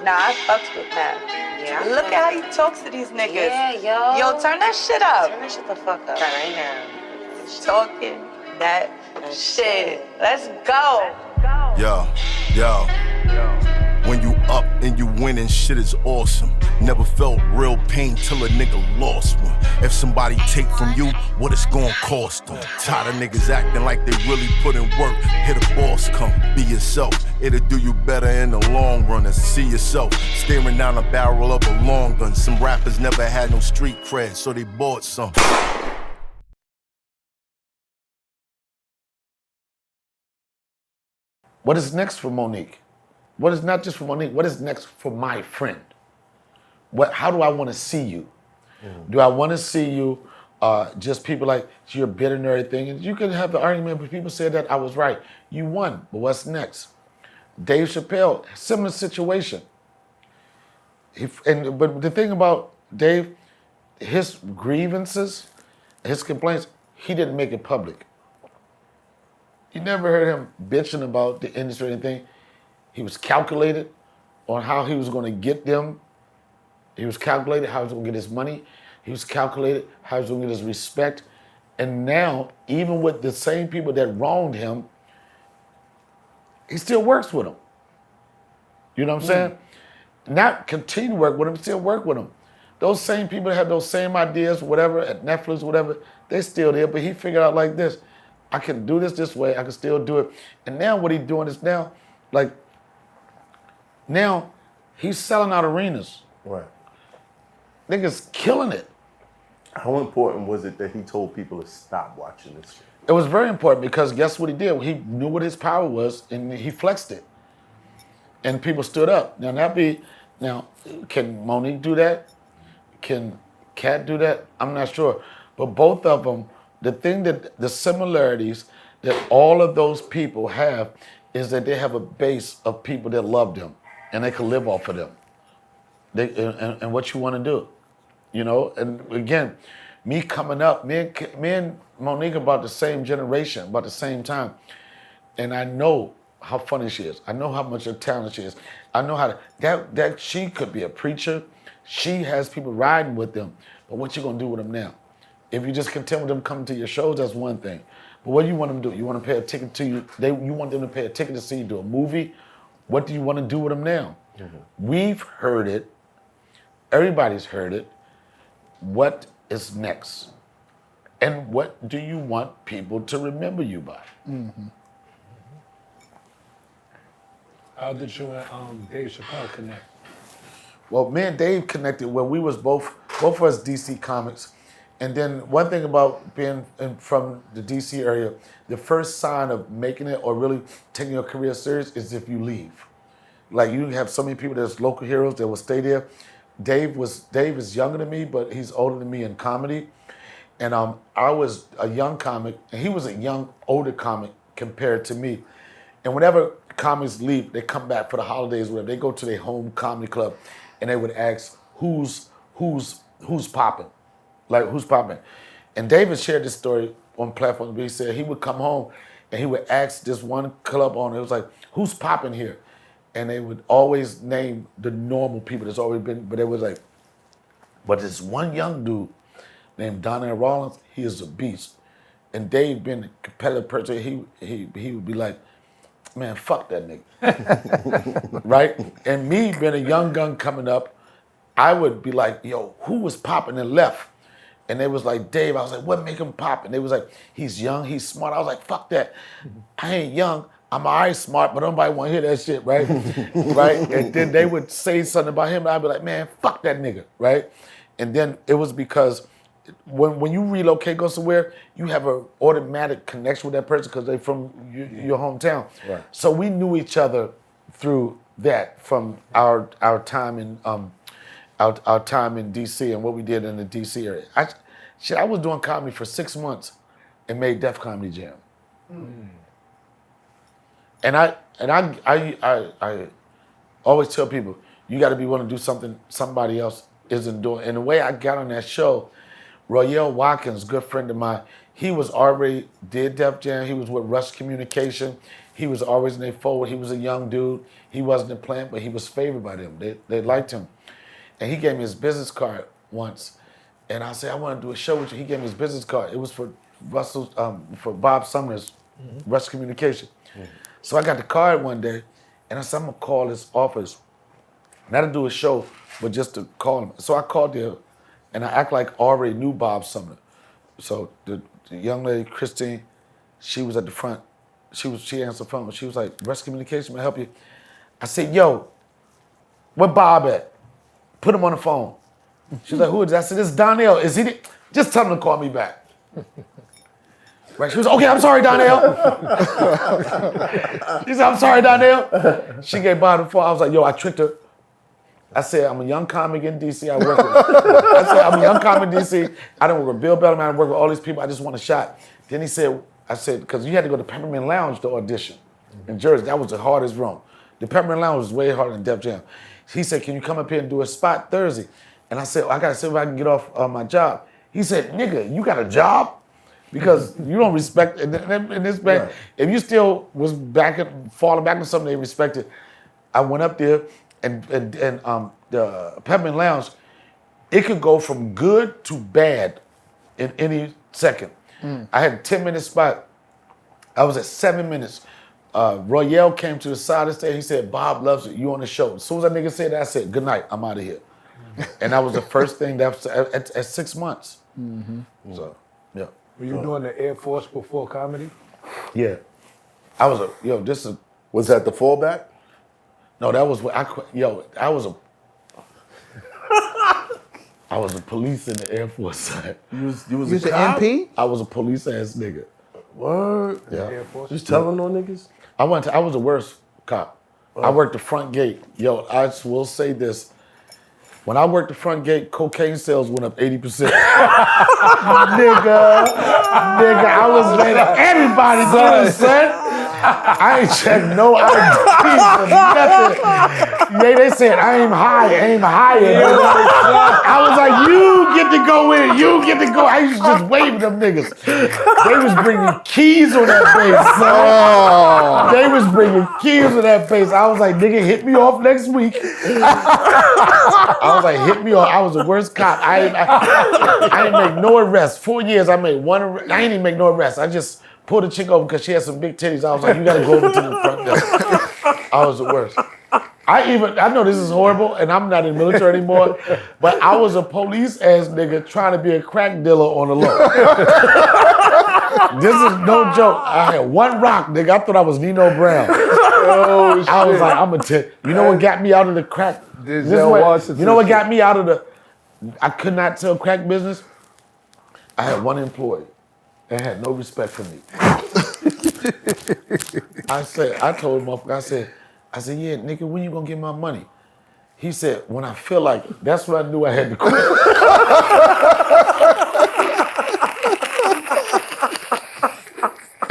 Nah, I fucks with Pat. Yeah. Look at how he talks to these niggas. Yeah, yo. Yo, turn that shit up. Turn that shit the fuck up right now. Talking that shit. Let's go. Yo. When you up and you winning, shit is awesome. Never felt real pain till a nigga lost one. If somebody take from you, what it's gonna cost them? Tired of niggas acting like they really put in work. Hear the boss come, be yourself. It'll do you better in the long run than see yourself staring down the barrel of a long gun. Some rappers never had no street cred, so they bought some. What is next for Monique? What is not just for Monique, what is next for my friend? How do I want to see you? Do I want to see you just people like, you're bitter and everything? And you can have the argument, but people said that I was right. You won, but what's next? Dave Chappelle, similar situation. But the thing about Dave, his grievances, his complaints, he didn't make it public. You never heard him bitching about the industry or anything. He was calculated on how he was going to get them. He was calculated how he was going to get his money. He was calculated how he was going to get his respect. And now, even with the same people that wronged him, he still works with them. You know what I'm saying? Not continue to work with them, still work with them. Those same people that have those same ideas, whatever, at Netflix, whatever, they still there, but he figured out like this, I can do this way, I can still do it. And now what he's doing is now, like, now he's selling out arenas. Right. Niggas killing it. How important was it that he told people to stop watching this shit? It was very important because guess what he did? He knew what his power was and he flexed it. And people stood up. Now, can Monique do that? Can Kat do that? I'm not sure. But both of them, the similarities that all of those people have is that they have a base of people that love them and they can live off of them. And what you want to do, you know? And again, me coming up, me and Monique about the same generation, about the same time. And I know how funny she is. I know how much of talent she is. I know how that she could be a preacher. She has people riding with them. But what you gonna do with them now? If you just content with them coming to your shows, that's one thing. But what do you want them to do? You want to pay a ticket to you? You want them to pay a ticket to see you do a movie? What do you want to do with them now? We've heard it. Everybody's heard it. What is next? And what do you want people to remember you by? How did you and Dave Chappelle connect? Well, me and Dave connected when we was both of us DC comics. And then one thing about being from the DC area, the first sign of making it or really taking your career serious is if you leave. Like you have so many people that's local heroes that will stay there. Dave is younger than me, but he's older than me in comedy. And I was a young comic, and he was a young, older comic compared to me. And whenever comics leave, they come back for the holidays, whatever. They go to their home comedy club, and they would ask, "Who's popping?" Like, who's popping? And David shared this story on platforms. He said he would come home, and he would ask this one club owner, it was like, "Who's popping here?" And they would always name the normal people that's already been, but it was like, but this one young dude named Donnell Rawlings, he is a beast. And Dave being a competitive person, he would be like, "Man, fuck that nigga." Right? And me being a young gun coming up, I would be like, "Yo, who was popping and left?" And they was like, "Dave." I was like, "What make him pop?" And they was like, "He's young, he's smart." I was like, "Fuck that. I ain't young. I'm alright smart, but nobody want to hear that shit," right? Right? And then they would say something about him, and I'd be like, "Man, fuck that nigga," right? And then it was because when you relocate, go somewhere, you have an automatic connection with that person because they're from your hometown. Right. So we knew each other through that from our time in our time in DC and what we did in the DC area. I was doing comedy for 6 months and made Def Comedy Jam. And I always tell people, you got to be willing to do something somebody else isn't doing. And the way I got on that show, Royale Watkins, good friend of mine, he was already did Def Jam. He was with Rush Communication. He was always in their forward. He was a young dude. He wasn't a plant, but he was favored by them. They liked him. And he gave me his business card once. And I said, I want to do a show with you. He gave me his business card. It was for for Bob Sumner's Rush Communication. So I got the card one day, and I said, I'm gonna call his office, not to do a show, but just to call him. So I called there, and I act like I already knew Bob Sumner. So the young lady, Christine, she was at the front. She answered the phone. She was like, Rush Communication, may I help you? I said, yo, where Bob at? Put him on the phone. She was like, who is that? I said, this is Donnell. Is he? Just tell him to call me back. Right? She was, okay, I'm sorry, Donnell. She said, I'm sorry, Donnell. She gave Bob the phone. I was like, yo, I tricked her. I said, I'm a young comic in DC. I'm a young comic in DC. I don't work with Bill Bellamy. I don't work with all these people. I just want a shot. Then he said, I said, because you had to go to Peppermint Lounge to audition in Jersey. That was the hardest room. The Peppermint Lounge was way harder than Def Jam. He said, can you come up here and do a spot Thursday? And I said, I got to see if I can get off my job. He said, nigga, you got a job? Because you don't respect, in this bank, right. If you still was falling back on something they respected, I went up there and the Peppermint Lounge, it could go from good to bad in any second. I had a 10-minute spot. I was at 7 minutes. Royale came to the side of the stage. He said, Bob loves it. You on the show. As soon as that nigga said that, I said, good night. I'm out of here. And that was the first thing that was at 6 months. So, yeah. Were you doing the Air Force before comedy? Yeah. I was a, Was that the fallback? No, that was what I was a police in the Air Force side. You was You a cop? MP? I was a police ass nigga. Word? Yeah. Air Force? Just telling on niggas? I was the worst cop. I worked the front gate. Yo, I will say this. When I worked the front gate, cocaine sales went up 80%. nigga, I was letting everybody do it, son. I ain't checked no ID for nothing. Yeah, they said, aim higher. I was like, you get to go in, you get to go. I used to just wave at them niggas. They was bringing keys on that face, son. They was bringing keys on that face. I was like, nigga, hit me off next week. I was like, hit me off. I was the worst cop. I didn't make no arrests. 4 years, I made one arrest. I didn't even make no arrests. I just pulled a chick over because she had some big titties. I was like, you gotta go over to the front desk. I was the worst. I know this is horrible and I'm not in the military anymore, but I was a police ass nigga trying to be a crack dealer on the low. This is no joke. I had one rock, nigga. I thought I was Nino Brown. Oh, shit. I was like, I'm gonna tell you know what got me out of the crack? You know what got me out of the, I could not sell crack business? I had one employee that had no respect for me. I told him, I said, yeah, nigga, when you gonna get my money? He said, when I feel like it. That's when I knew I had to quit.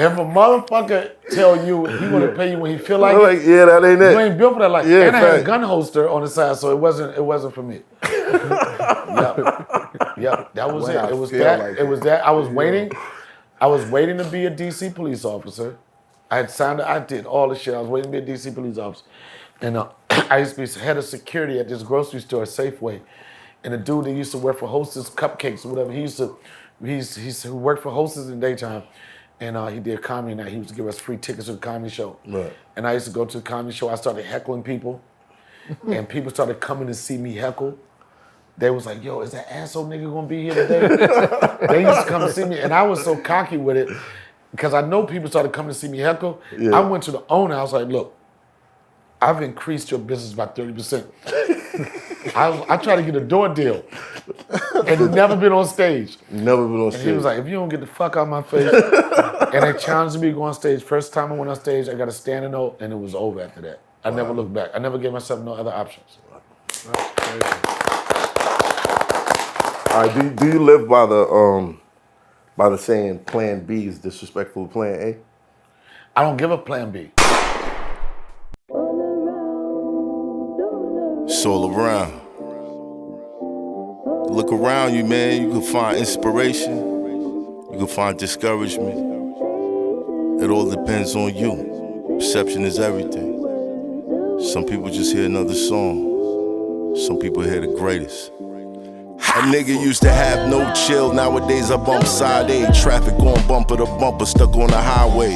If a motherfucker tell you he gonna pay you when he feel like it, yeah, that ain't it. you ain't built for that. Like, Yeah, and I had a fact. gun holster on the side, so it wasn't for me. Yep, that was When it. I It was feel that. like It was that. I was waiting to be a DC police officer. I did all the shit. I was waiting to be a DC police officer. And I used to be head of security at this grocery store, Safeway. And the dude that used to work for Hostess Cupcakes or whatever, he worked for Hostess in the daytime. And he did comedy night. He used to give us free tickets to the comedy show. Right. And I used to go to the comedy show. I started heckling people. And people started coming to see me heckle. They was like, yo, is that asshole nigga gonna be here today? They used to come to see me. And I was so cocky with it because I know people started coming to see me heckle. Yeah. I went to the owner. I was like, look, I've increased your business by 30%. I tried to get a door deal and never been on stage. Never been on stage. And he was like, if you don't get the fuck out of my face. And they challenged me to go on stage. First time I went on stage, I got a standing note, and it was over after that. I never looked back. I never gave myself no other options. All right, do you live by the saying Plan B is disrespectful to Plan A? I don't give a Plan B. It's all around. Look around you, man. You can find inspiration. You can find discouragement. It all depends on you. Perception is everything. Some people just hear another song. Some people hear the greatest. A nigga used to have no chill. Nowadays I bump side A. Traffic going bumper to bumper, stuck on the highway.